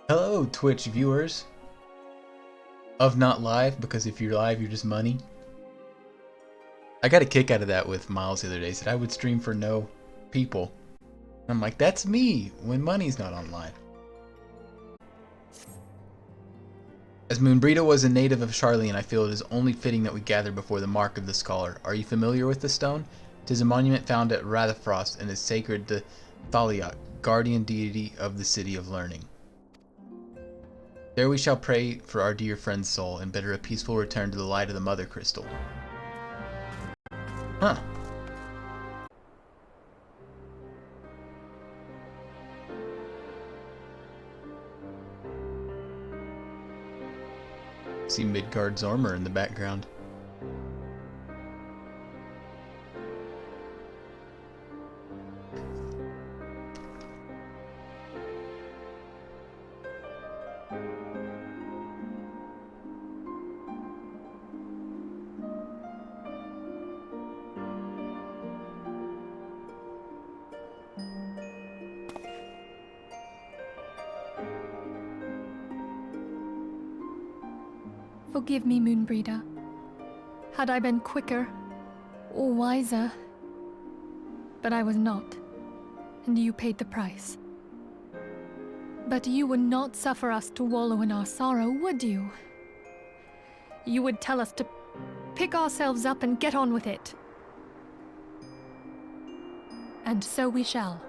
Hello, Twitch viewers of not live, because if you're live, you're just money. I got a kick out of that with Miles the other day. Said I would stream for no people. I'm like, that's me when money's not online. As Moenbryda was a native of Sharlayan, I feel it is only fitting that we gather before the mark of the scholar. Are you familiar with the stone? 'Tis a monument found at Rathafrost and is sacred to Thaliot, guardian deity of the city of learning. There we shall pray for our dear friend's soul and bid her a peaceful return to the light of the Mother Crystal. Huh. See Midgardsormr in the background. Forgive me, Moenbryda. Had I been quicker or wiser, but I was not, and you paid the price. But you would not suffer us to wallow in our sorrow, would you? You would tell us to pick ourselves up and get on with it. And so we shall.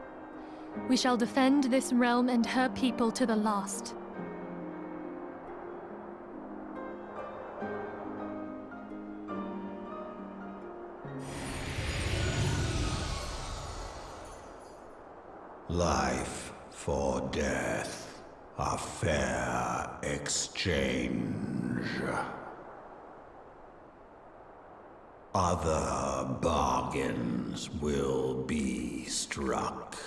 We shall defend this realm and her people to the last. Life for death, a fair exchange. Other bargains will be struck.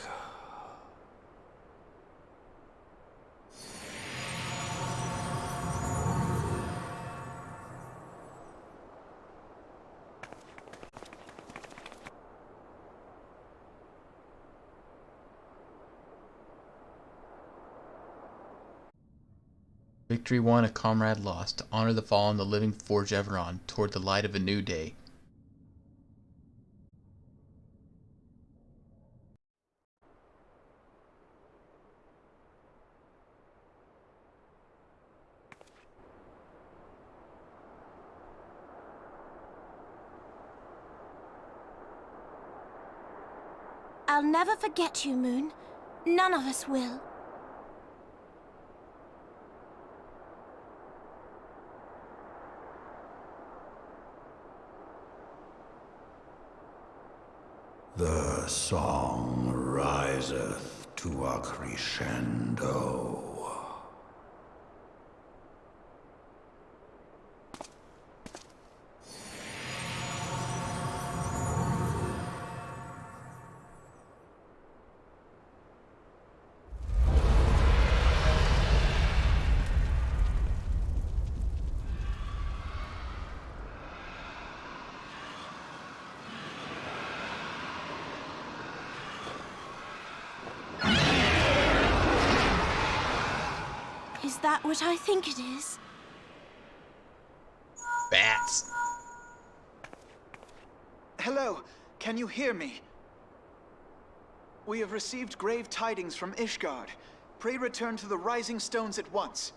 Victory won, a comrade lost. To honor the fallen, the living forge ever on, toward the light of a new day. I'll never forget you, Moon. None of us will. The song riseth to a crescendo. Is that what I think it is? Bats! Hello, can you hear me? We have received grave tidings from Ishgard. Pray return to the Rising Stones at once.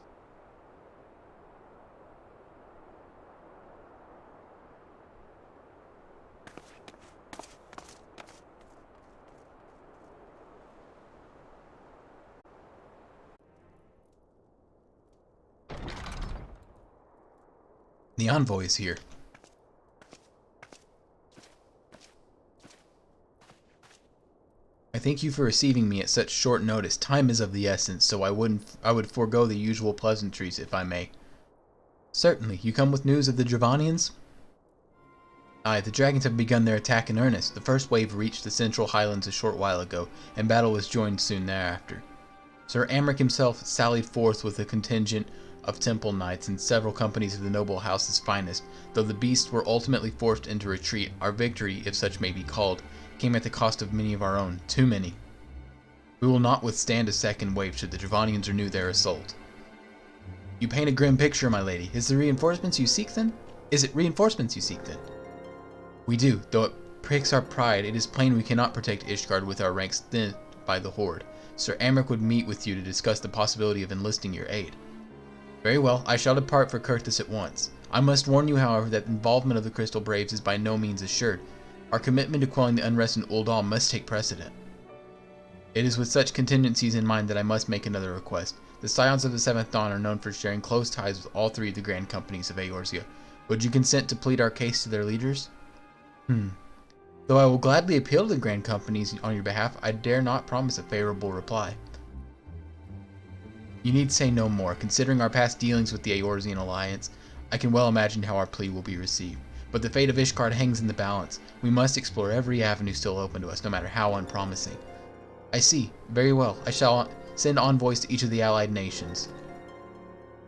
The envoy is here. I thank you for receiving me at such short notice. Time is of the essence, so I would forego the usual pleasantries if I may. Certainly. You come with news of the Dravanians? Aye, the dragons have begun their attack in earnest. The first wave reached the central highlands a short while ago, and battle was joined soon thereafter. Sir Aymeric himself sallied forth with a contingent of temple knights and several companies of the noble house's finest. Though the beasts were ultimately forced into retreat, our victory, if such may be called, came at the cost of many of our own, too many. We will not withstand a second wave should the Dravanians renew their assault. You paint a grim picture, my lady. Is it reinforcements you seek then? We do, though it pricks our pride. It is plain we cannot protect Ishgard with our ranks thinned by the Horde. Sir Aymeric would meet with you to discuss the possibility of enlisting your aid. Very well, I shall depart for Kurthus at once. I must warn you, however, that the involvement of the Crystal Braves is by no means assured. Our commitment to quelling the unrest in Uldal must take precedent. It is with such contingencies in mind that I must make another request. The Scions of the Seventh Dawn are known for sharing close ties with all three of the grand companies of Eorzea. Would you consent to plead our case to their leaders? Though I will gladly appeal to the grand companies on your behalf, I dare not promise a favorable reply. You need say no more. Considering our past dealings with the Eorzean alliance, I can well imagine how our plea will be received. But the fate of Ishgard hangs in the balance. We must explore every avenue still open to us, no matter how unpromising. I see. Very well. I shall send envoys to each of the allied nations.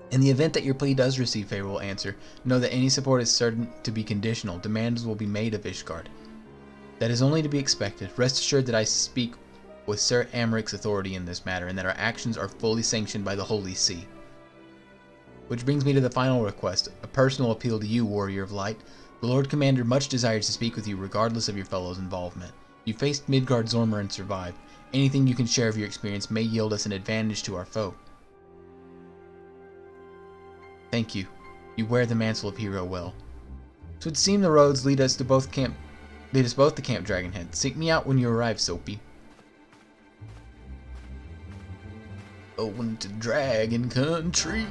In the event that your plea does receive favorable answer, know that any support is certain to be conditional. Demands will be made of Ishgard. That is only to be expected. Rest assured that I speak with Sir Aymeric's authority in this matter, and that our actions are fully sanctioned by the Holy See. Which brings me to the final request, a personal appeal to you, Warrior of Light. The Lord Commander much desires to speak with you regardless of your fellow's involvement. You faced Midgardsormr and survived. Anything you can share of your experience may yield us an advantage to our foe. Thank you. You wear the mantle of hero well. So it seems the roads lead us both to Camp Dragonhead. Seek me out when you arrive, Soapy. Going to Dragon Country.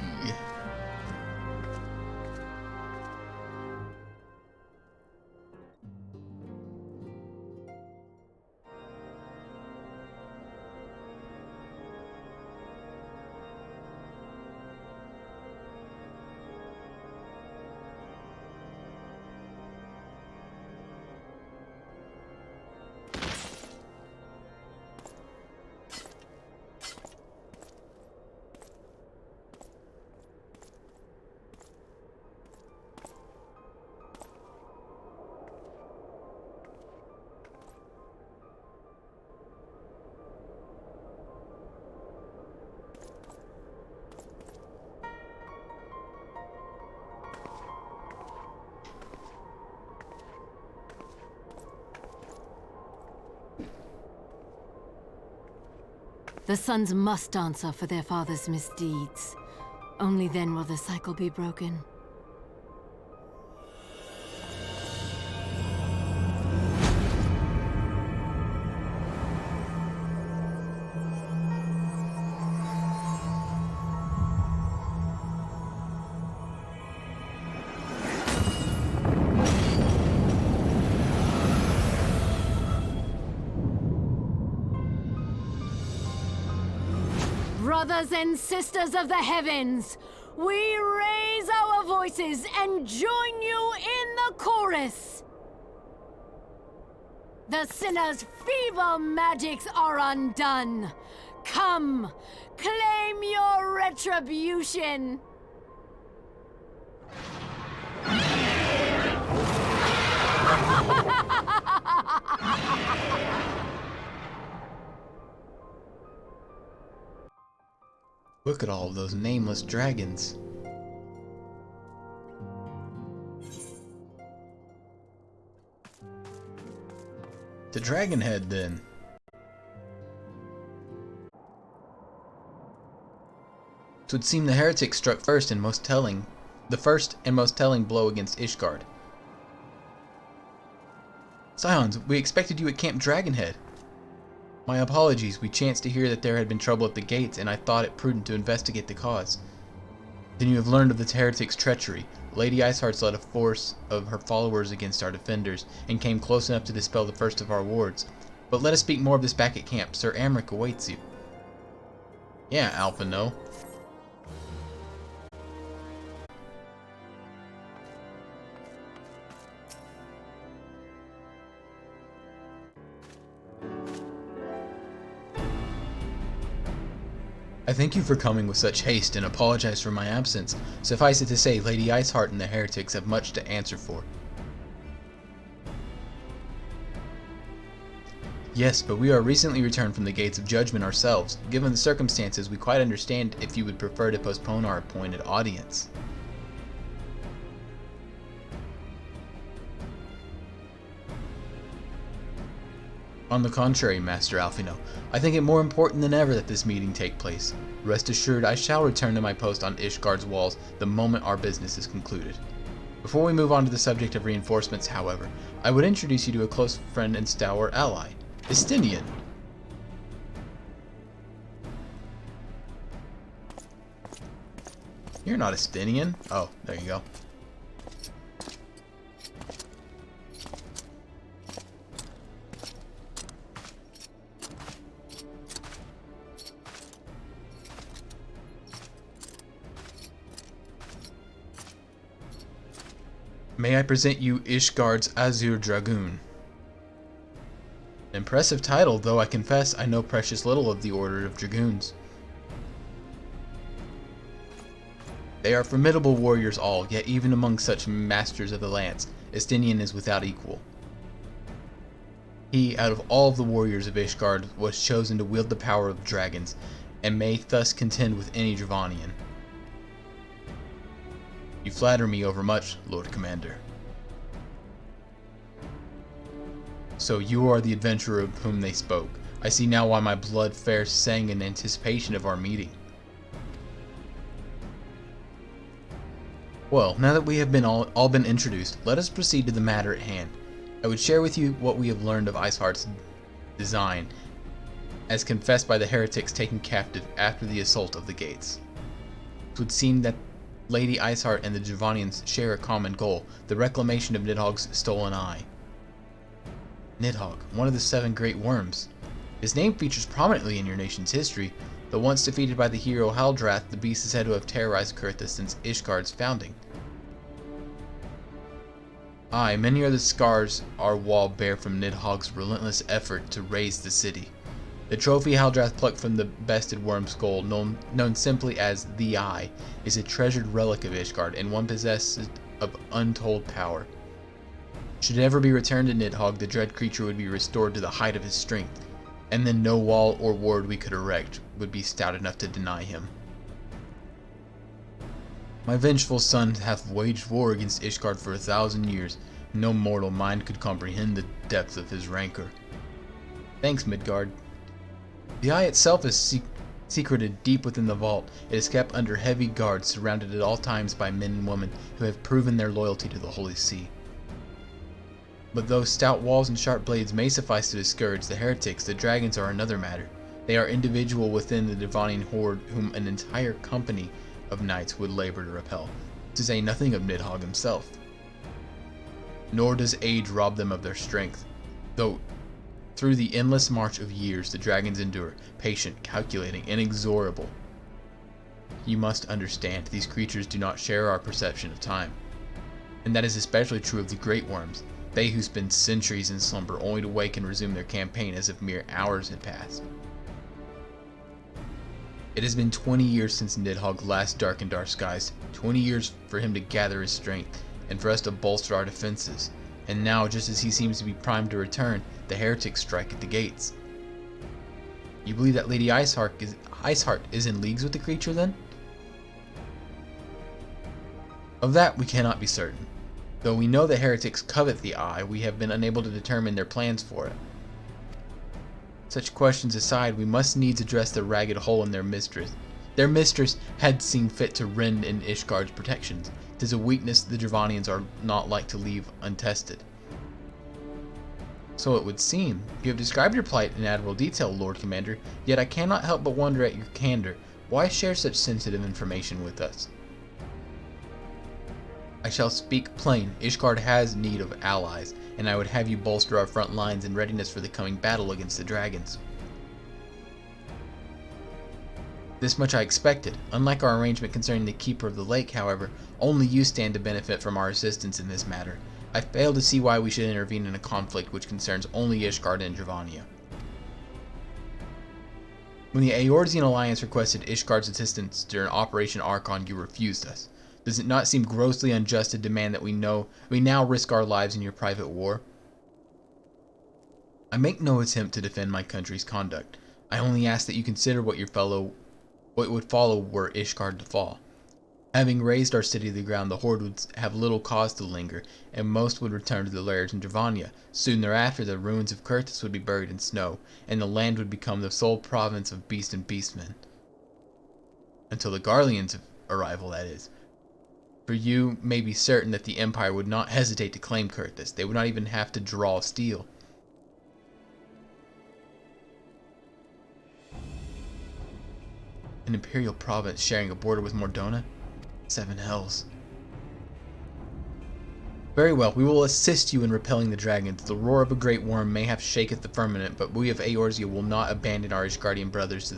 The sons must answer for their father's misdeeds. Only then will the cycle be broken. Brothers and sisters of the heavens, we raise our voices and join you in the chorus. The sinner's feeble magics are undone. Come, claim your retribution. Look at all of those nameless dragons. To Dragonhead, then. It would seem the heretics struck the first and most telling blow against Ishgard. Scions, we expected you at Camp Dragonhead. My apologies, we chanced to hear that there had been trouble at the gates, and I thought it prudent to investigate the cause. Then you have learned of the heretics' treachery. Lady Iceheart led a force of her followers against our defenders, and came close enough to dispel the first of our wards. But let us speak more of this back at camp. Sir Aymeric awaits you. Yeah, Alpha no. I thank you for coming with such haste and apologize for my absence. Suffice it to say, Lady Iceheart and the heretics have much to answer for. Yes, but we are recently returned from the Gates of Judgment ourselves. Given the circumstances, we quite understand if you would prefer to postpone our appointed audience. On the contrary, Master Alphino, I think it more important than ever that this meeting take place. Rest assured, I shall return to my post on Ishgard's walls the moment our business is concluded. Before we move on to the subject of reinforcements, however, I would introduce you to a close friend and stalwart ally, Estinien. You're not Estinien. Oh, there you go. May I present you Ishgard's Azure Dragoon? An impressive title, though I confess I know precious little of the Order of Dragoons. They are formidable warriors all, yet even among such masters of the lance, Estinien is without equal. He, out of all of the warriors of Ishgard, was chosen to wield the power of dragons, and may thus contend with any Dravanian. You flatter me overmuch, Lord Commander. So you are the adventurer of whom they spoke. I see now why my blood fair sang in anticipation of our meeting. Well, now that we have been all been introduced, let us proceed to the matter at hand. I would share with you what we have learned of Iceheart's design, as confessed by the heretics taken captive after the assault of the gates. It would seem that Lady Iceheart and the Dravanians share a common goal, the reclamation of Nidhogg's stolen eye. Nidhogg, one of the 7 great worms. His name features prominently in your nation's history, though once defeated by the hero Haldrath, the beast is said to have terrorized Kurtha since Ishgard's founding. Aye, many are the scars our wall bear from Nidhogg's relentless effort to raise the city. The trophy Haldrath plucked from the bested worm's skull, known simply as the Eye, is a treasured relic of Ishgard and one possessed of untold power. Should it ever be returned to Nidhogg, the dread creature would be restored to the height of his strength, and then no wall or ward we could erect would be stout enough to deny him. My vengeful son hath waged war against Ishgard for 1,000 years. No mortal mind could comprehend the depth of his rancor. Thanks, Midgard. The eye itself is secreted deep within the vault. It is kept under heavy guards, surrounded at all times by men and women who have proven their loyalty to the Holy See. But though stout walls and sharp blades may suffice to discourage the heretics, the dragons are another matter. They are individual within the Dravanian horde whom an entire company of knights would labor to repel, to say nothing of Nidhogg himself. Nor does age rob them of their strength, though through the endless march of years the dragons endure, patient, calculating, inexorable. You must understand, these creatures do not share our perception of time. And that is especially true of the great worms, they who spend centuries in slumber only to wake and resume their campaign as if mere hours had passed. It has been 20 years since Nidhogg last darkened our skies, 20 years for him to gather his strength, and for us to bolster our defenses. And now, just as he seems to be primed to return, the heretics strike at the gates. You believe that Lady Iceheart is in leagues with the creature, then? Of that we cannot be certain. Though we know the heretics covet the eye, we have been unable to determine their plans for it. Such questions aside, we must needs address the ragged hole in their mistress. Their mistress had seen fit to rend in Ishgard's protections. 'Tis a weakness the Dravanians are not like to leave untested. So it would seem. You have described your plight in admirable detail, Lord Commander, yet I cannot help but wonder at your candor. Why share such sensitive information with us? I shall speak plain. Ishgard has need of allies, and I would have you bolster our front lines in readiness for the coming battle against the dragons. This much I expected. Unlike our arrangement concerning the Keeper of the Lake, however, only you stand to benefit from our assistance in this matter. I fail to see why we should intervene in a conflict which concerns only Ishgard and Dravania. When the Eorzean alliance requested Ishgard's assistance during Operation Archon, you refused us. Does it not seem grossly unjust to demand that we now risk our lives in your private war? I make no attempt to defend my country's conduct. I only ask that you consider what would follow were Ishgard to fall. Having razed our city to the ground, the Horde would have little cause to linger, and most would return to their lairs in Dravania. Soon thereafter, the ruins of Kurthus would be buried in snow, and the land would become the sole province of beast and beastmen. Until the Garleans' arrival, that is. For you may be certain that the Empire would not hesitate to claim Kurthus. They would not even have to draw steel. An imperial province sharing a border with Mordona? 7 hells. Very well, we will assist you in repelling the dragons. The roar of a great worm may have shaketh the firmament, but we of Eorzea will not abandon our Ishgardian brothers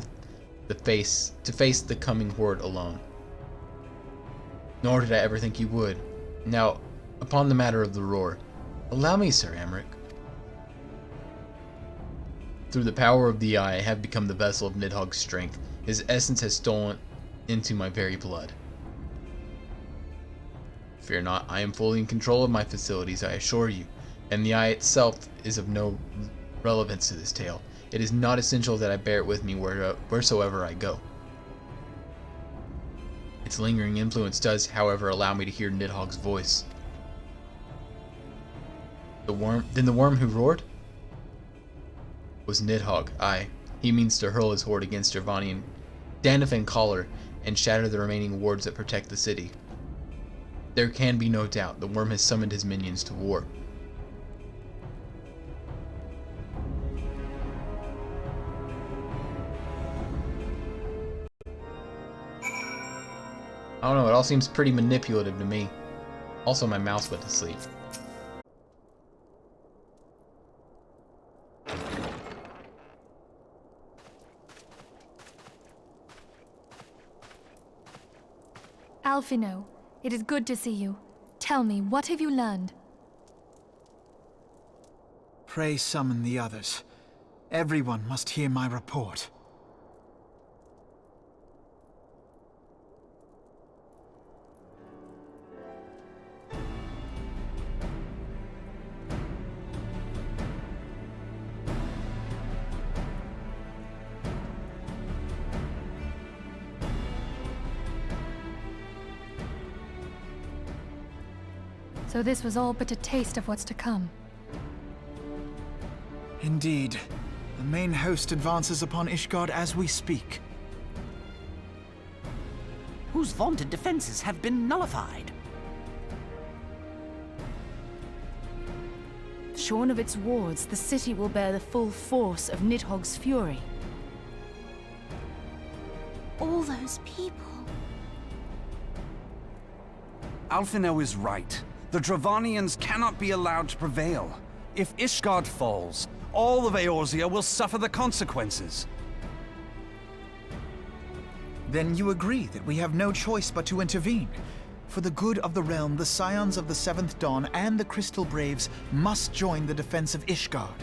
to face the coming horde alone. Nor did I ever think you would. Now, upon the matter of the roar, allow me, Sir Aymeric. Through the power of the Eye, I have become the vessel of Nidhogg's strength. His essence has stolen into my very blood. Fear not, I am fully in control of my facilities, I assure you, and the Eye itself is of no relevance to this tale. It is not essential that I bear it with me wheresoever I go. Its lingering influence does, however, allow me to hear Nidhogg's voice. The worm who roared? Was Nidhogg, aye. He means to hurl his horde against Dravanian, Danif and Collar, and shatter the remaining wards that protect the city. There can be no doubt, the worm has summoned his minions to war. I don't know, it all seems pretty manipulative to me. Also, my mouse went to sleep. Alphino, it is good to see you. Tell me, what have you learned? Pray summon the others. Everyone must hear my report. So this was all but a taste of what's to come. Indeed. The main host advances upon Ishgard as we speak. Whose vaunted defenses have been nullified. Shorn of its wards, the city will bear the full force of Nidhogg's fury. All those people. Alphino is right. The Dravanians cannot be allowed to prevail. If Ishgard falls, all of Eorzea will suffer the consequences. Then you agree that we have no choice but to intervene. For the good of the realm, the Scions of the Seventh Dawn and the Crystal Braves must join the defense of Ishgard.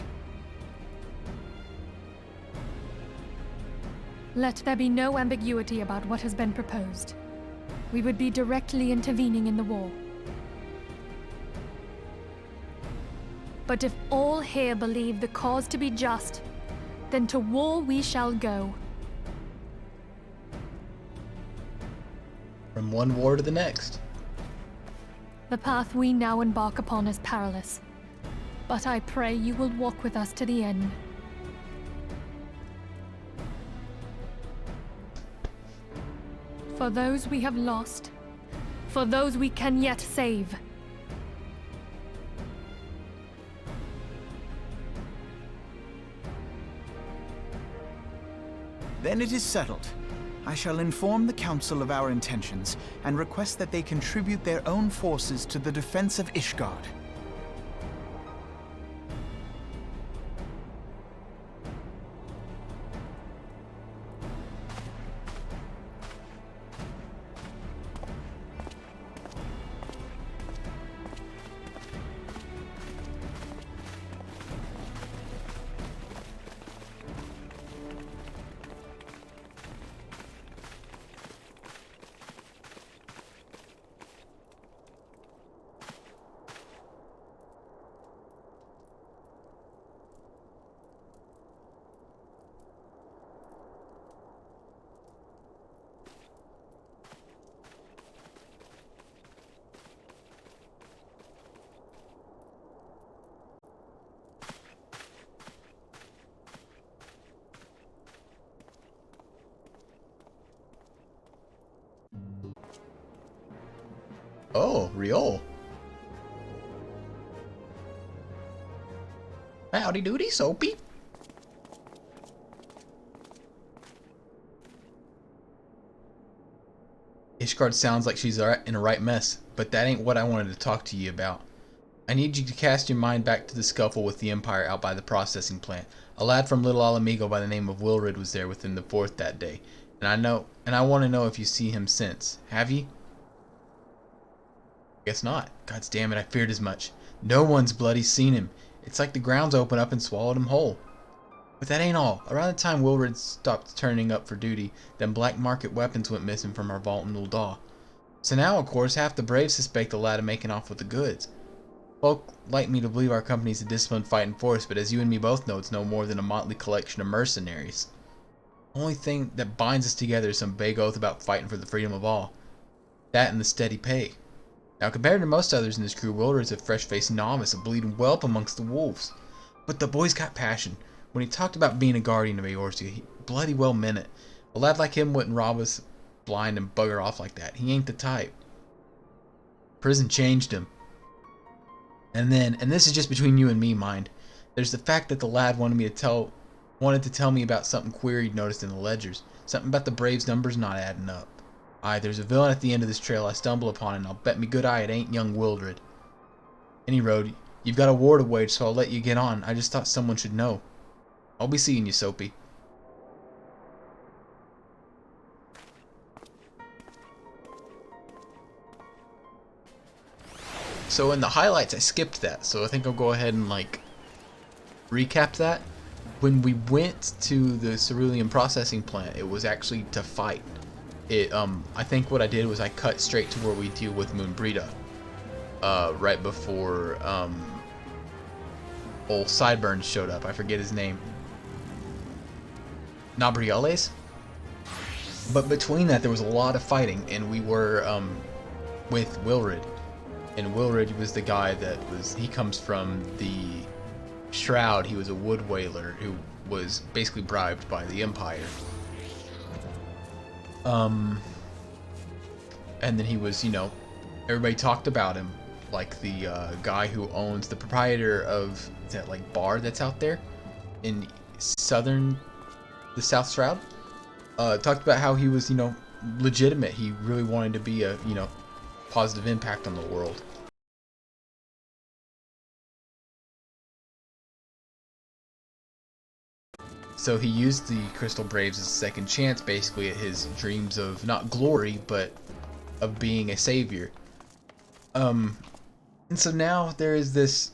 Let there be no ambiguity about what has been proposed. We would be directly intervening in the war. But if all here believe the cause to be just, then to war we shall go. From one war to the next. The path we now embark upon is perilous, but I pray you will walk with us to the end. For those we have lost, for those we can yet save. Then it is settled. I shall inform the Council of our intentions and request that they contribute their own forces to the defense of Ishgard. Oh, Real. Howdy doody, Soapy. Ishgard sounds like she's in a right mess, but that ain't what I wanted to talk to you about. I need you to cast your mind back to the scuffle with the Empire out by the processing plant. A lad from Little Alamigo by the name of Wilrid was there within the fort that day, and I want to know if you see him since. Have ye? Guess not. Gods damn it, I feared as much. No one's bloody seen him. It's like the ground's opened up and swallowed him whole. But that ain't all. Around the time Wilrid stopped turning up for duty, them black market weapons went missing from our vault in Ul'dah. So now, of course, half the Braves suspect the lad of making off with the goods. Folk like me to believe our company's a disciplined fighting force, but as you and me both know, it's no more than a motley collection of mercenaries. The only thing that binds us together is some vague oath about fighting for the freedom of all. That and the steady pay. Now, compared to most others in this crew, Wilrid's a fresh-faced novice, a bleeding whelp amongst the wolves. But the boy's got passion. When he talked about being a guardian of Eorzea, he bloody well meant it. A lad like him wouldn't rob us blind and bugger off like that. He ain't the type. Prison changed him. And this is just between you and me, mind. There's the fact that the lad wanted to tell me about something queer he'd noticed in the ledgers. Something about the Braves' numbers not adding up. Aye, there's a villain at the end of this trail I stumble upon, and I'll bet me good eye it ain't young Wilrid. Any road, you've got a war to wage, so I'll let you get on. I just thought someone should know. I'll be seeing you, Soapy. So in the highlights, I skipped that, so I think I'll go ahead and recap that. When we went to the cerulean processing plant, it was actually to fight. I think what I did was I cut straight to where we deal with Moenbryda, right before old Sideburns showed up. I forget his name. Nabriales? But between that, there was a lot of fighting, and we were with Wilrid. And Wilrid was the guy he comes from the Shroud. He was a wood whaler who was basically bribed by the Empire. And then he was, everybody talked about him, like the guy who owns the proprietor of that bar that's out there in the South Shroud. Talked about how he was, legitimate. He really wanted to be a, positive impact on the world. So he used the Crystal Braves as a second chance, basically, at his dreams of not glory, but of being a savior. And so now there is this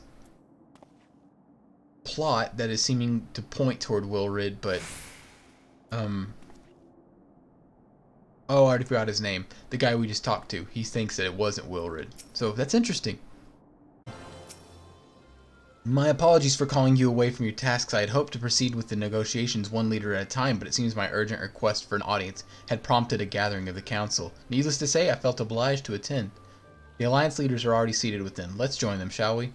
plot that is seeming to point toward Wilrid, but oh, I already forgot his name. The guy we just talked to. He thinks that it wasn't Wilrid. So that's interesting. My apologies for calling you away from your tasks. I had hoped to proceed with the negotiations one leader at a time, but it seems my urgent request for an audience had prompted a gathering of the council. Needless to say, I felt obliged to attend. The alliance leaders are already seated within. Let's join them, shall we?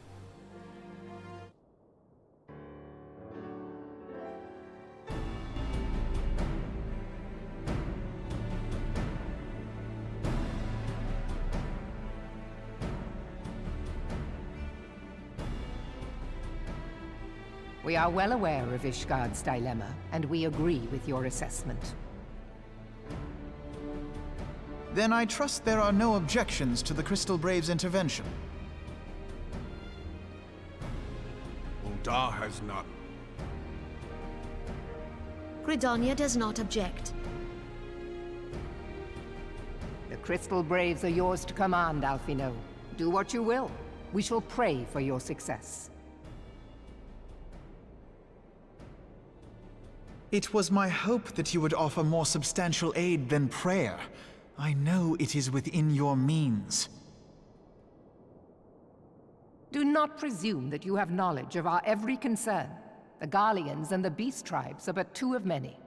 We are well aware of Ishgard's dilemma, and we agree with your assessment. Then I trust there are no objections to the Crystal Braves' intervention. Ul'dah has not. Gridania does not object. The Crystal Braves are yours to command, Alphino. Do what you will. We shall pray for your success. It was my hope that you would offer more substantial aid than prayer. I know it is within your means. Do not presume that you have knowledge of our every concern. The Garleans and the Beast Tribes are but two of many.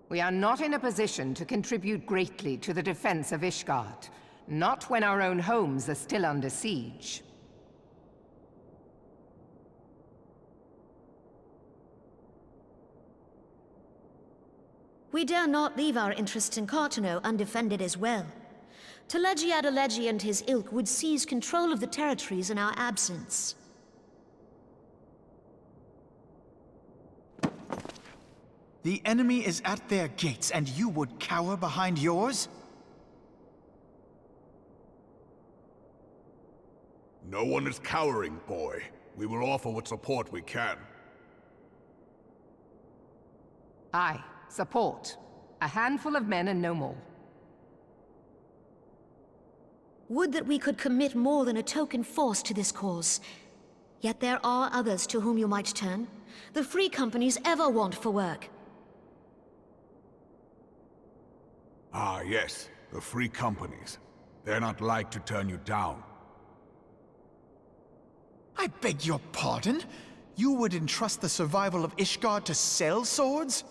We are not in a position to contribute greatly to the defense of Ishgard, not when our own homes are still under siege. We dare not leave our interests in Cartano undefended as well. Telegi Adalegi and his ilk would seize control of the territories in our absence. The enemy is at their gates, and you would cower behind yours? No one is cowering, boy. We will offer what support we can. Aye, support. A handful of men and no more. Would that we could commit more than a token force to this cause. Yet there are others to whom you might turn. The free companies ever want for work. Ah, yes. The free companies. They're not like to turn you down. I beg your pardon? You would entrust the survival of Ishgard to sell swords?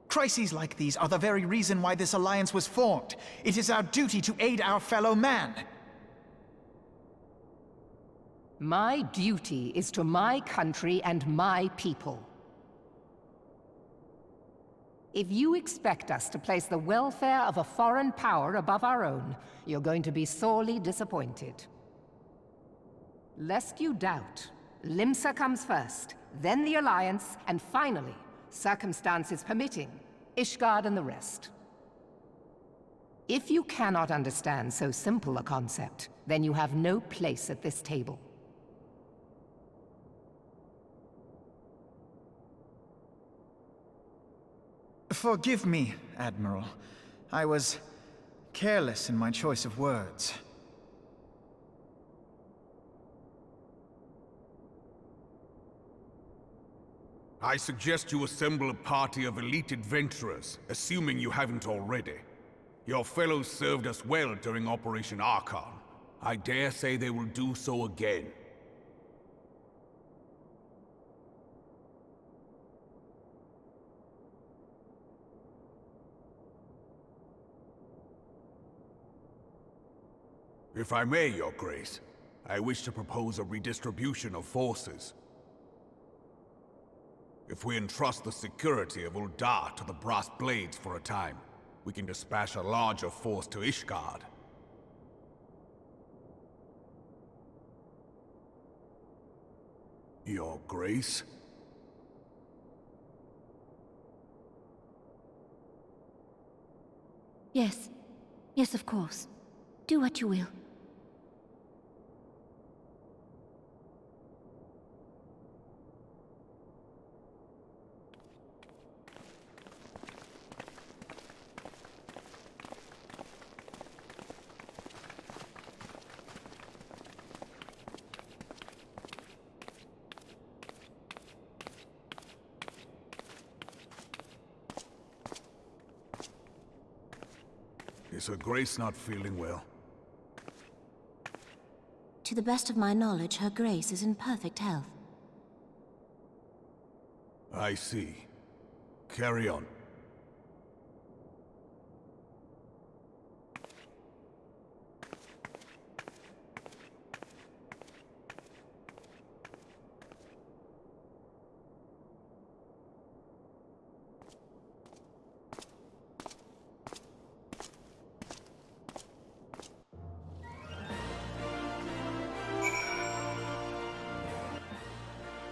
Crises like these are the very reason why this alliance was formed. It is our duty to aid our fellow man. My duty is to my country and my people. If you expect us to place the welfare of a foreign power above our own, you're going to be sorely disappointed. Lest you doubt, Limsa comes first, then the Alliance, and finally, circumstances permitting, Ishgard and the rest. If you cannot understand so simple a concept, then you have no place at this table. Forgive me, Admiral. I was careless in my choice of words. I suggest you assemble a party of elite adventurers, assuming you haven't already. Your fellows served us well during Operation Archon. I dare say they will do so again. If I may, Your Grace, I wish to propose a redistribution of forces. If we entrust the security of Ul'dah to the Brass Blades for a time, we can dispatch a larger force to Ishgard. Your Grace? Yes. Yes, of course. Do what you will. Is Her Grace not feeling well? To the best of my knowledge, Her Grace is in perfect health. I see. Carry on.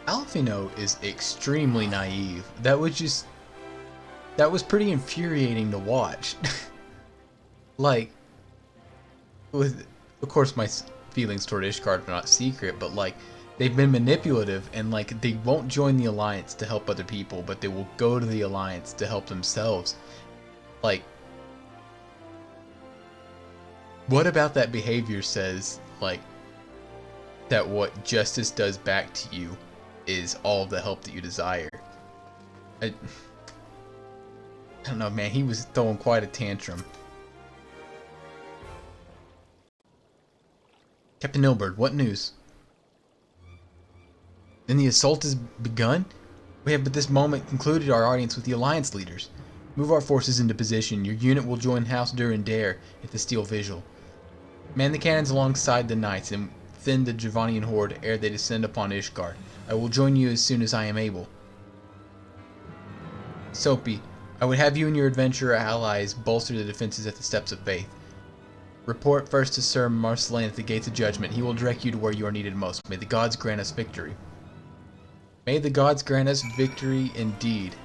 Alphino is extremely naive. That was pretty infuriating to watch. Like, of course my feelings toward Ishgard are not secret, but like, they've been manipulative and like, they won't join the Alliance to help other people, but they will go to the Alliance to help themselves. Like, what about that behavior says, like, that what justice does back to you is all the help that you desire? I don't know, man. He was throwing quite a tantrum. Captain Nilbert, what news? Then the assault has begun? We have at this moment concluded our audience with the Alliance leaders. Move our forces into position. Your unit will join House Durandare at the Steel Vigil. Man the cannons alongside the knights and thin the Dravanian horde ere they descend upon Ishgard. I will join you as soon as I am able. Soapy, I would have you and your adventurer allies bolster the defenses at the Steps of Faith. Report first to Sir Marcelin at the Gates of Judgment. He will direct you to where you are needed most. May the gods grant us victory. May the gods grant us victory indeed.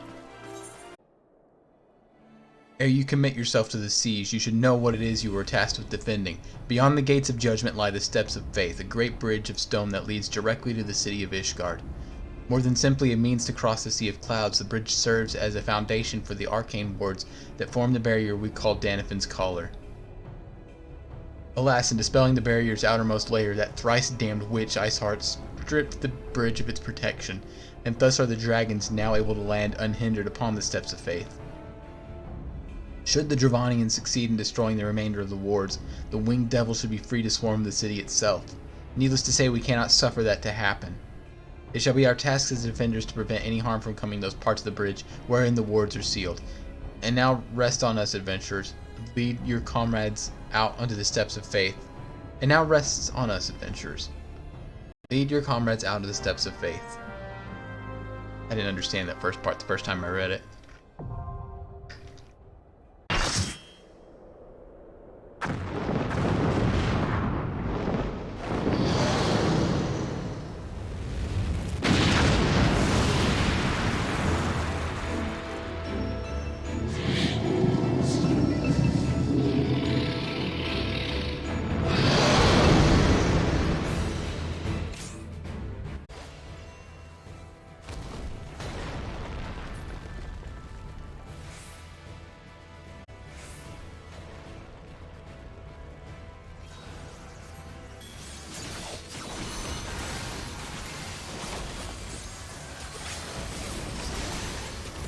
Ere you commit yourself to the siege, you should know what it is you were tasked with defending. Beyond the Gates of Judgment lie the Steps of Faith, a great bridge of stone that leads directly to the city of Ishgard. More than simply a means to cross the Sea of Clouds, the bridge serves as a foundation for the arcane wards that form the barrier we call Danifin's Collar. Alas, in dispelling the barrier's outermost layer, that thrice-damned witch Iceheart stripped the bridge of its protection, and thus are the dragons now able to land unhindered upon the Steps of Faith. Should the Dravanians succeed in destroying the remainder of the wards, the winged devil should be free to swarm the city itself. Needless to say, we cannot suffer that to happen. It shall be our task as defenders to prevent any harm from coming those parts of the bridge wherein the wards are sealed. And now rest on us, adventurers. Lead your comrades out onto the Steps of Faith. And now rests on us, adventurers. Lead your comrades out to the Steps of Faith. I didn't understand that first part the first time I read it.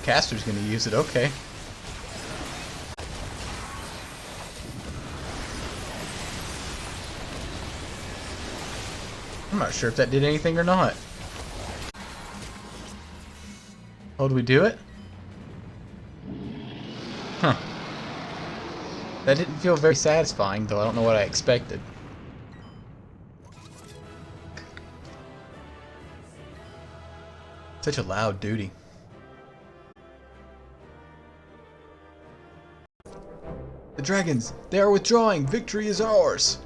Caster's gonna use it, okay. I'm not sure if that did anything or not. Oh, did we do it? Huh. That didn't feel very satisfying, though I don't know what I expected. Such a loud duty. The dragons! They are withdrawing! Victory is ours!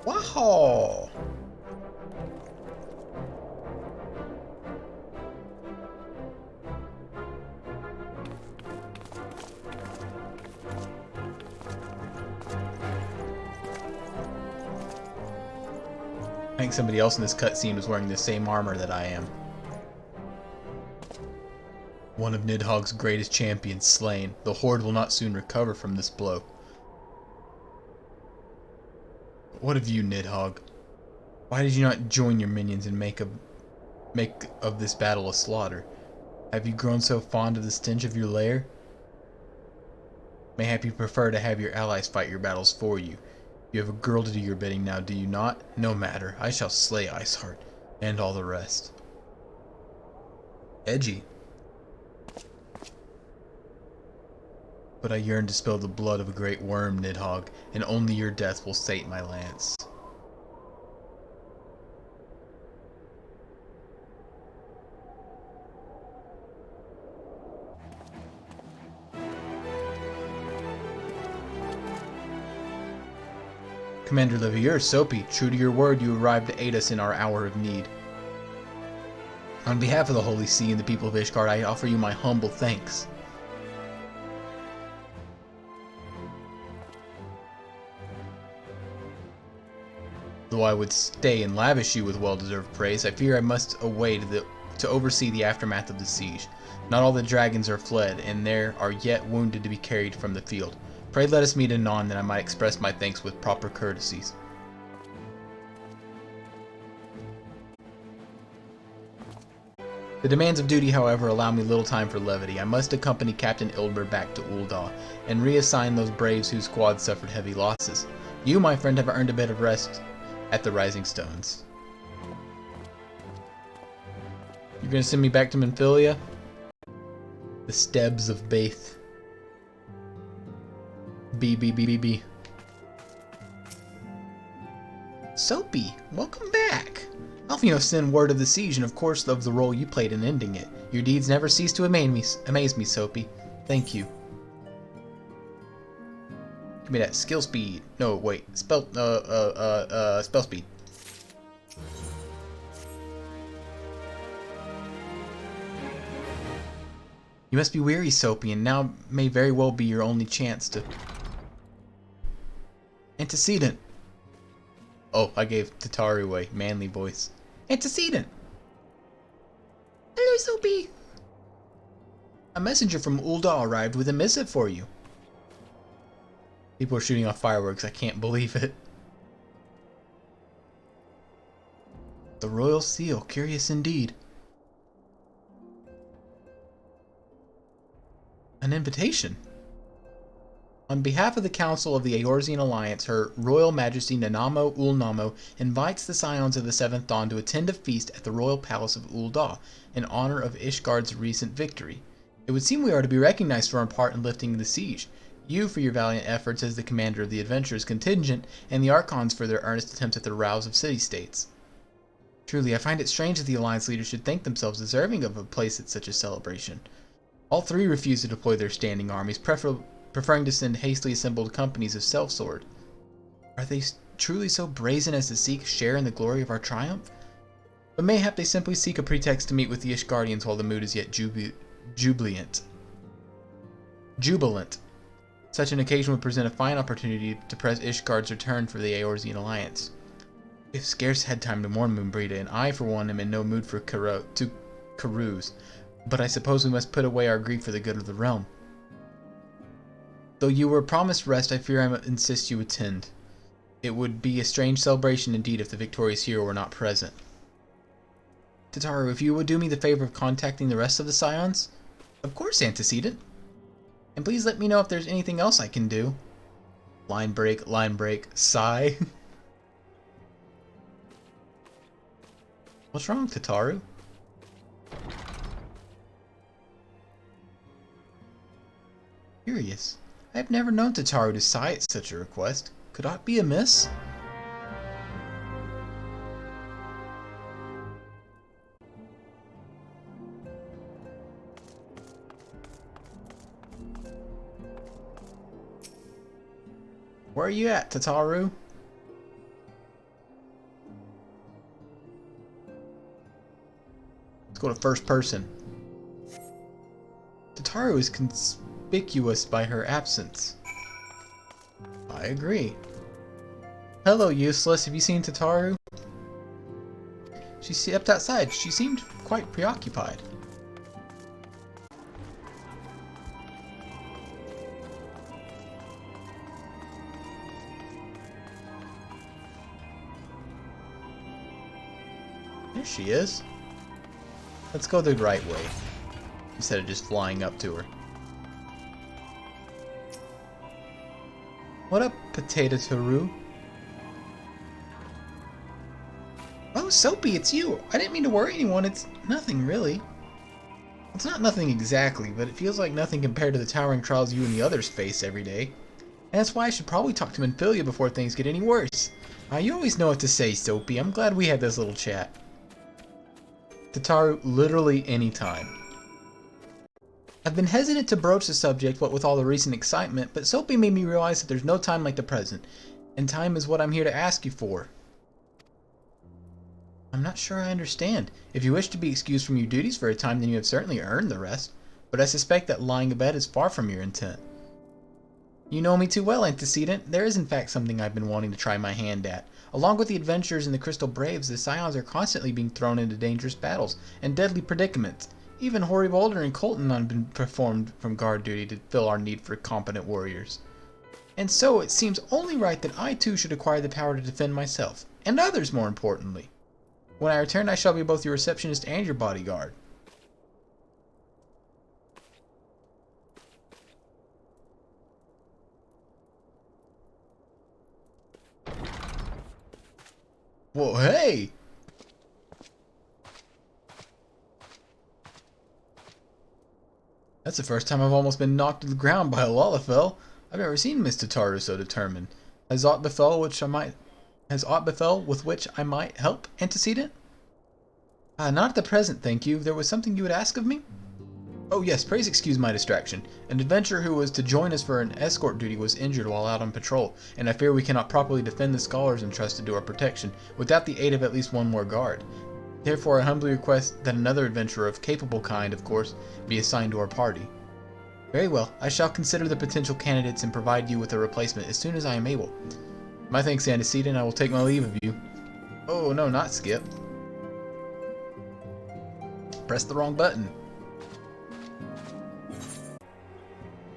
Wow! I think somebody else in this cutscene was wearing the same armor that I am. One of Nidhogg's greatest champions slain. The Horde will not soon recover from this blow. What of you, Nidhogg? Why did you not join your minions and make of this battle a slaughter? Have you grown so fond of the stench of your lair? Mayhap you prefer to have your allies fight your battles for you. You have a girl to do your bidding now, do you not? No matter. I shall slay Iceheart, and all the rest. Edgy. But I yearn to spill the blood of a great Wyrm, Nidhogg, and only your death will sate my lance. Commander Levier, Soapy, true to your word, you arrived to aid us in our hour of need. On behalf of the Holy See and the people of Ishgard, I offer you my humble thanks. Though I would stay and lavish you with well-deserved praise, I fear I must away to oversee the aftermath of the siege. Not all the dragons are fled, and there are yet wounded to be carried from the field. Pray let us meet anon, that I might express my thanks with proper courtesies. The demands of duty, however, allow me little time for levity. I must accompany Captain Ildmer back to Ul'dah, and reassign those braves whose squad suffered heavy losses. You, my friend, have earned a bit of rest at the Rising Stones. You're gonna send me back to Menphilia? The Steps of Faith. B. Soapy, welcome back. Alfino sent word of the siege and of course of the role you played in ending it. Your deeds never cease to amaze me, Soapy. Thank you. Give me that skill speed. No, wait. Spell speed. You must be weary, Soapy, and now may very well be your only chance to... Antecedent! Oh, I gave Tataru a manly voice. Antecedent! Hello, Soapy! A messenger from Ul'dah arrived with a missive for you. People are shooting off fireworks, I can't believe it. The royal seal, curious indeed. An invitation. On behalf of the Council of the Eorzean Alliance, Her Royal Majesty Nanamo Ulnamo invites the Scions of the Seventh Dawn to attend a feast at the Royal Palace of Ul'dah in honor of Ishgard's recent victory. It would seem we are to be recognized for our part in lifting the siege, you for your valiant efforts as the commander of the adventurers contingent, and the Archons for their earnest attempts at the rouse of city-states. Truly, I find it strange that the Alliance leaders should think themselves deserving of a place at such a celebration. All three refuse to deploy their standing armies, preferring to send hastily assembled companies of sellsword. Are they truly so brazen as to seek share in the glory of our triumph? But mayhap they simply seek a pretext to meet with the Ishgardians while the mood is yet jubilant. Such an occasion would present a fine opportunity to press Ishgard's return for the Eorzean Alliance. We have scarce had time to mourn Moenbryda, and I, for one, am in no mood for carouse. But I suppose we must put away our grief for the good of the realm. Though you were promised rest, I fear I insist you attend. It would be a strange celebration indeed if the victorious hero were not present. Tataru, if you would do me the favor of contacting the rest of the Scions? Of course, Antecedent. And please let me know if there's anything else I can do. Line break, sigh. What's wrong, Tataru? Curious. I have never known Tataru to sigh at such a request. Could aught be amiss? Where are you at, Tataru? Let's go to first person. Tataru is conspicuous by her absence. I agree. Hello, useless. Have you seen Tataru? She stepped outside. She seemed quite preoccupied. There she is. Let's go the right way, instead of just flying up to her. What up, Potato Taru? Oh, Soapy, it's you! I didn't mean to worry anyone, it's nothing really. It's not nothing exactly, but it feels like nothing compared to the towering trials you and the others face every day. And that's why I should probably talk to Moenbryda before things get any worse. You always know what to say, Soapy. I'm glad we had this little chat. Tataru, literally any time. I've been hesitant to broach the subject, what with all the recent excitement, but Soapy made me realize that there's no time like the present, and time is what I'm here to ask you for. I'm not sure I understand. If you wish to be excused from your duties for a time, then you have certainly earned the rest, but I suspect that lying abed is far from your intent. You know me too well, Antecedent. There is in fact something I've been wanting to try my hand at. Along with the adventurers and the Crystal Braves, the Scions are constantly being thrown into dangerous battles and deadly predicaments. Even Hoary Boulder and Colton have been performed from guard duty to fill our need for competent warriors. And so it seems only right that I too should acquire the power to defend myself, and others more importantly. When I return, I shall be both your receptionist and your bodyguard. Whoa, hey! That's the first time I've almost been knocked to the ground by a Lalafell. I've never seen Miss Tataru so determined. Has aught befell with which I might help, Antecedent? Not at the present, thank you. There was something you would ask of me? Oh yes, please excuse my distraction. An adventurer who was to join us for an escort duty was injured while out on patrol, and I fear we cannot properly defend the scholars entrusted to our protection without the aid of at least one more guard. Therefore, I humbly request that another adventurer of capable kind, of course, be assigned to our party. Very well, I shall consider the potential candidates and provide you with a replacement as soon as I am able. My thanks, Antecedent, I will take my leave of you. Oh no, not Skip. Press the wrong button.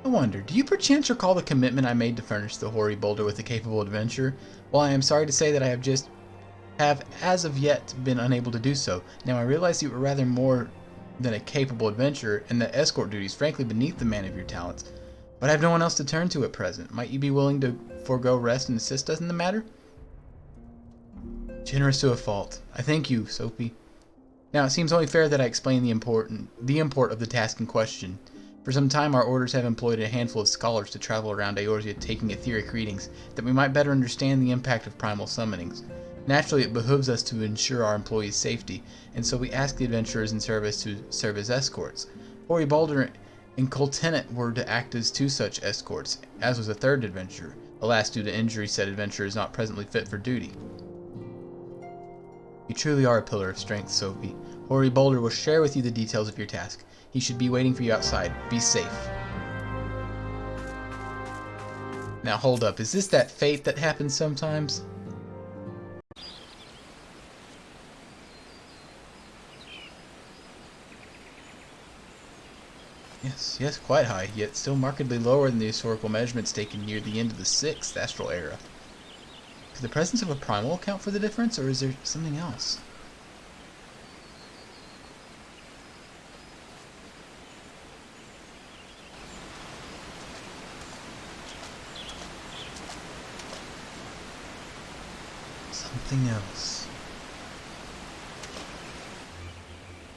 I wonder, do you perchance recall the commitment I made to furnish the hoary boulder with a capable adventurer? Well, I am sorry to say that I have as of yet been unable to do so. Now I realize you were rather more than a capable adventurer, and that escort duty is frankly beneath the man of your talents. But I have no one else to turn to at present. Might you be willing to forego rest and assist us in the matter? Generous to a fault. I thank you, Sophie. Now it seems only fair that I explain the import of the task in question. For some time our orders have employed a handful of scholars to travel around Eorzea taking etheric readings, that we might better understand the impact of primal summonings. Naturally, it behooves us to ensure our employees' safety, and so we ask the adventurers in service to serve as escorts. Hoary Boulder and Coltenant were to act as two such escorts, as was a third adventurer. Alas, due to injury, said adventurer is not presently fit for duty. You truly are a pillar of strength, Sophie. Hoary Boulder will share with you the details of your task. He should be waiting for you outside. Be safe. Now hold up, is this that fate that happens sometimes? Yes, quite high, yet still markedly lower than the historical measurements taken near the end of the 6th astral era. Could the presence of a primal account for the difference, or is there something else? Something else.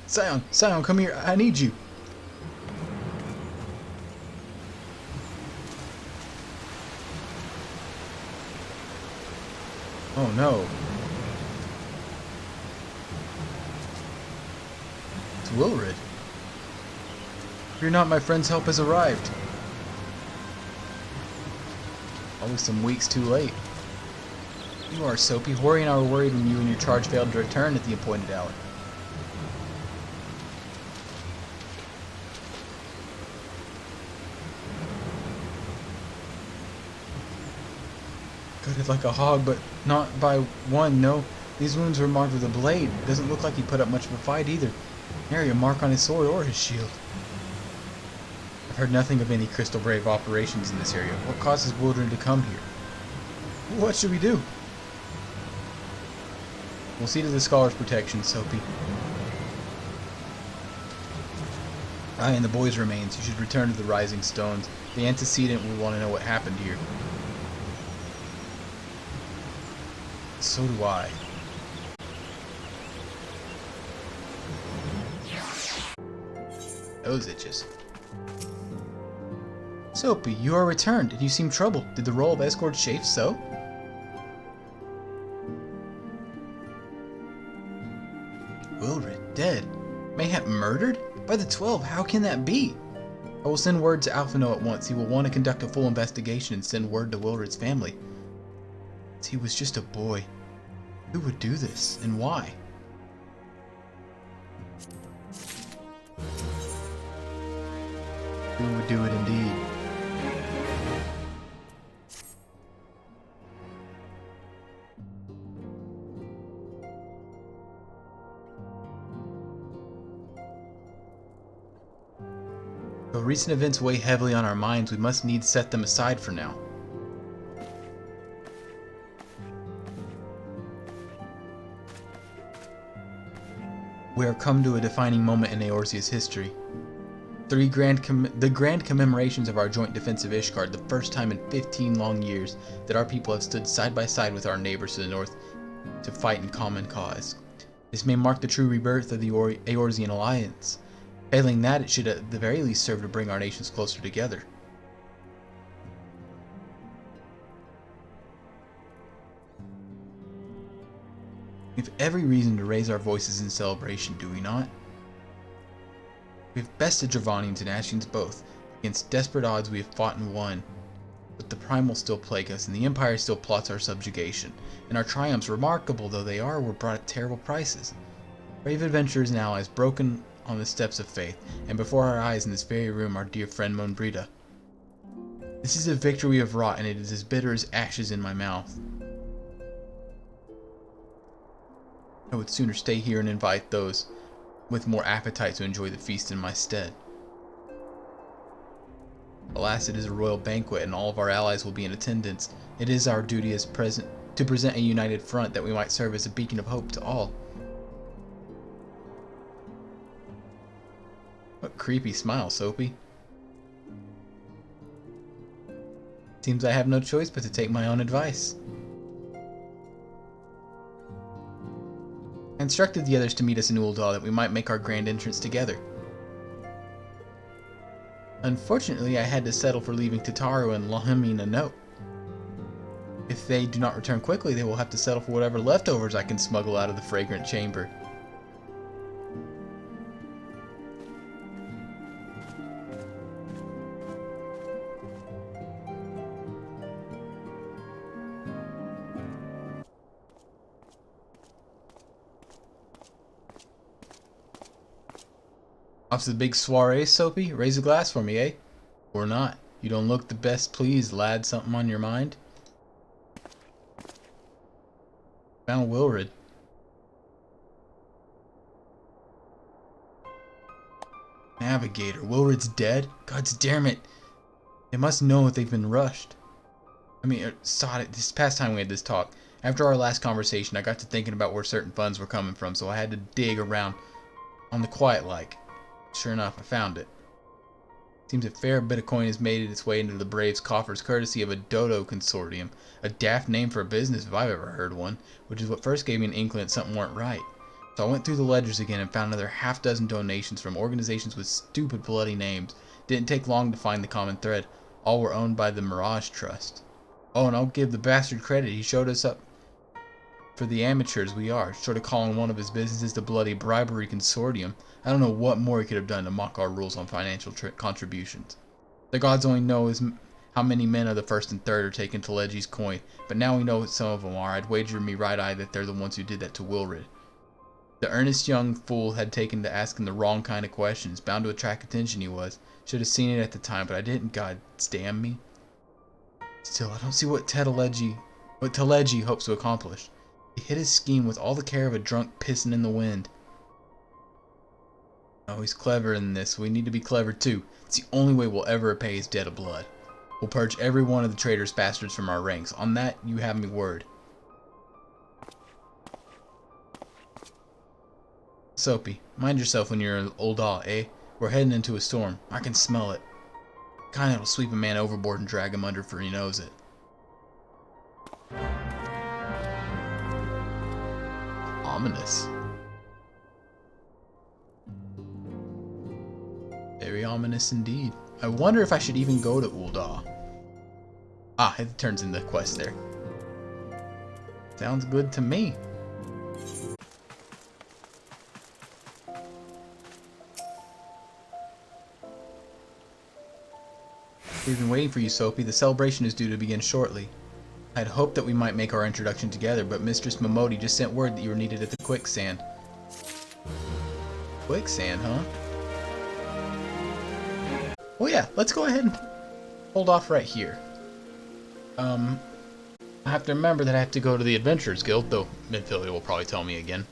Scion, come here, I need you. Oh no. It's Wilrid. Fear not, my friend's help has arrived. Always some weeks too late. You are, Soapy. Hori and I were worried when you and your charge failed to return at the appointed hour. Gutted like a hog, but not by one, no. These wounds were marked with a blade. Doesn't look like he put up much of a fight either. Nary a mark on his sword or his shield. I've heard nothing of any Crystal Brave operations in this area. What causes Wildren to come here? What should we do? We'll see to the scholar's protection, Soapy. I and the boys' remains. You should return to the Rising Stones. The antecedent will want to know what happened here. So do I. Those itches. Soapy, you are returned, and you seem troubled. Did the role of escort chafe so? Wilrid dead? Mayhap murdered? By the 12, how can that be? I will send word to Alphino at once. He will want to conduct a full investigation and send word to Wilrid's family. He was just a boy. Who would do this, and why? Who would do it indeed? Though recent events weigh heavily on our minds, we must needs set them aside for now. We are come to a defining moment in Eorzea's history. The grand commemorations of our joint defense of Ishgard, the first time in 15 long years that our people have stood side by side with our neighbors to the north to fight in common cause. This may mark the true rebirth of the Eorzean alliance. Failing that, it should at the very least serve to bring our nations closer together. We've We have every reason to raise our voices in celebration, do we not? We have bested Dravanians and Ascians both. Against desperate odds we have fought and won. But the primal still plague us, and the Empire still plots our subjugation. And our triumphs, remarkable though they are, were brought at terrible prices. Brave adventurers and allies broken on the steps of faith, and before our eyes in this very room our dear friend Moenbryda. This is a victory we have wrought, and it is as bitter as ashes in my mouth. I would sooner stay here and invite those with more appetite to enjoy the feast in my stead. Alas, it is a royal banquet, and all of our allies will be in attendance. It is our duty as to present a united front, that we might serve as a beacon of hope to all. What creepy smile, Soapy. Seems I have no choice but to take my own advice. I instructed the others to meet us in Ul'dah, that we might make our grand entrance together. Unfortunately, I had to settle for leaving Tataru and Lohamin a note. If they do not return quickly, they will have to settle for whatever leftovers I can smuggle out of the fragrant chamber. Off to the big soiree, Soapy? Raise a glass for me, eh? Or not. You don't look the best pleased, lad. Something on your mind? Found Wilrid. Navigator. Wilrid's dead? God's damn it. They must know if they've been rushed. I mean, sod it. This past time we had this talk. After our last conversation, I got to thinking about where certain funds were coming from, so I had to dig around on the quiet like. Sure enough, I found it. Seems a fair bit of coin has made its way into the Braves' coffers courtesy of a Dodo consortium. A daft name for a business if I've ever heard one, which is what first gave me an inkling that something weren't right. So I went through the ledgers again and found another half-dozen donations from organizations with stupid bloody names. Didn't take long to find the common thread. All were owned by the Mirage Trust. Oh, and I'll give the bastard credit. He showed us up for the amateurs we are, short of calling one of his businesses the bloody bribery consortium. I don't know what more he could have done to mock our rules on financial contributions. The gods only know is how many men of the first and third are taking Telegi's coin, but now we know what some of them are. I'd wager me right eye that they're the ones who did that to Wilrid. The earnest young fool had taken to asking the wrong kind of questions, bound to attract attention he was. Should have seen it at the time, but I didn't, god damn me. Still, I don't see what Telegi hopes to accomplish. He hid his scheme with all the care of a drunk pissing in the wind. Oh, he's clever in this. We need to be clever too. It's the only way we'll ever repay his debt of blood. We'll purge every one of the traitorous bastards from our ranks. On that, you have me word. Soapy, mind yourself when you're in Ul'dah, eh? We're heading into a storm. I can smell it. Kind that'll sweep a man overboard and drag him under for he knows it. Ominous. Very ominous indeed. I wonder if I should even go to Ul'dah. Ah, it turns in the quest there. Sounds good to me. We've been waiting for you, Soapy. The celebration is due to begin shortly. I had hoped that we might make our introduction together, but Mistress Momodi just sent word that you were needed at the quicksand. Quicksand, huh? Oh yeah, let's go ahead and hold off right here. I have to remember that I have to go to the Adventurers Guild, though Midfield will probably tell me again.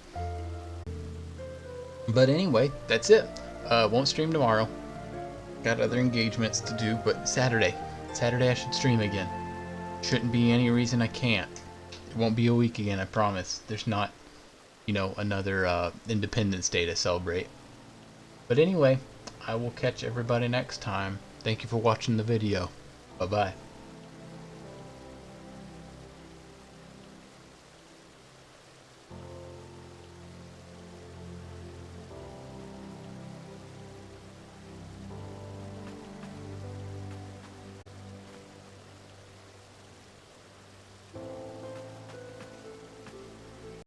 But anyway, that's it. Won't stream tomorrow. Got other engagements to do, but Saturday I should stream again. Shouldn't be any reason I can't. It won't be a week again, I promise. There's not, you know, another Independence Day to celebrate. But anyway, I will catch everybody next time. Thank you for watching the video. Bye-bye.